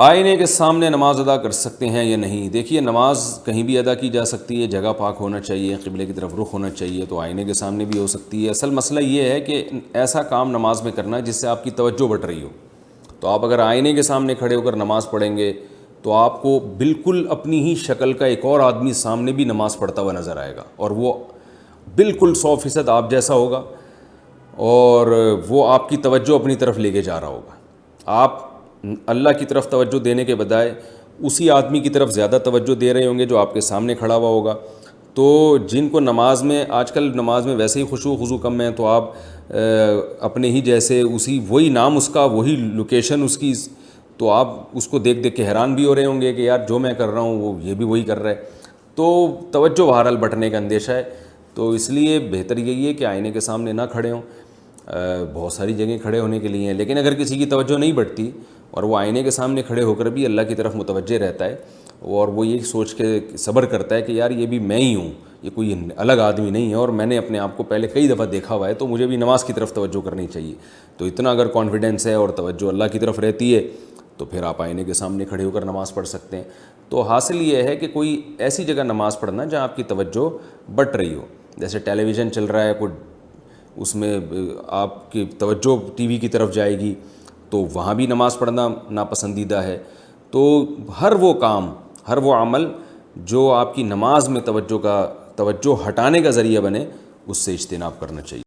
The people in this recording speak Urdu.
آئینے کے سامنے نماز ادا کر سکتے ہیں یا نہیں؟ دیکھیے نماز کہیں بھی ادا کی جا سکتی ہے، جگہ پاک ہونا چاہیے، قبلے کی طرف رخ ہونا چاہیے، تو آئینے کے سامنے بھی ہو سکتی ہے۔ اصل مسئلہ یہ ہے کہ ایسا کام نماز میں کرنا جس سے آپ کی توجہ بٹ رہی ہو۔ تو آپ اگر آئینے کے سامنے کھڑے ہو کر نماز پڑھیں گے تو آپ کو بالکل اپنی ہی شکل کا ایک اور آدمی سامنے بھی نماز پڑھتا ہوا نظر آئے گا، اور وہ بالکل 100% آپ جیسا ہوگا، اور وہ آپ کی توجہ اپنی طرف لے کے جا رہا ہوگا۔ آپ اللہ کی طرف توجہ دینے کے بجائے اسی آدمی کی طرف زیادہ توجہ دے رہے ہوں گے جو آپ کے سامنے کھڑا ہوا ہوگا۔ تو جن کو نماز میں، آج کل نماز میں ویسے ہی خشوع و خضوع کم ہے، تو آپ اپنے ہی جیسے اسی وہی نام اس کا، وہی لوکیشن اس کی، تو آپ اس کو دیکھ دیکھ کے حیران بھی ہو رہے ہوں گے کہ یار جو میں کر رہا ہوں وہ یہ بھی وہی کر رہا ہے۔ تو توجہ بہرحال بٹنے کا اندیشہ ہے، تو اس لیے بہتر یہی ہے کہ آئینے کے سامنے نہ کھڑے ہوں۔ بہت ساری جگہیں کھڑے ہونے کے لیے ہیں، لیکن اگر کسی کی توجہ نہیں بٹتی اور وہ آئینے کے سامنے کھڑے ہو کر بھی اللہ کی طرف متوجہ رہتا ہے، اور وہ یہ سوچ کے صبر کرتا ہے کہ یار یہ بھی میں ہی ہوں، یہ کوئی الگ آدمی نہیں ہے، اور میں نے اپنے آپ کو پہلے کئی دفعہ دیکھا ہوا ہے، تو مجھے بھی نماز کی طرف توجہ کرنی چاہیے، تو اتنا اگر کانفیڈنس ہے اور توجہ اللہ کی طرف رہتی ہے تو پھر آپ آئینے کے سامنے کھڑے ہو کر نماز پڑھ سکتے ہیں۔ تو حاصل یہ ہے کہ کوئی ایسی جگہ نماز پڑھنا جہاں آپ کی توجہ بٹ رہی ہو، جیسے ٹیلی ویژن چل رہا ہے کوئی، اس میں آپ کی توجہ ٹی وی کی طرف جائے گی، تو وہاں بھی نماز پڑھنا ناپسندیدہ ہے۔ تو ہر وہ کام، ہر وہ عمل جو آپ کی نماز میں توجہ ہٹانے کا ذریعہ بنے، اس سے اجتناب کرنا چاہیے۔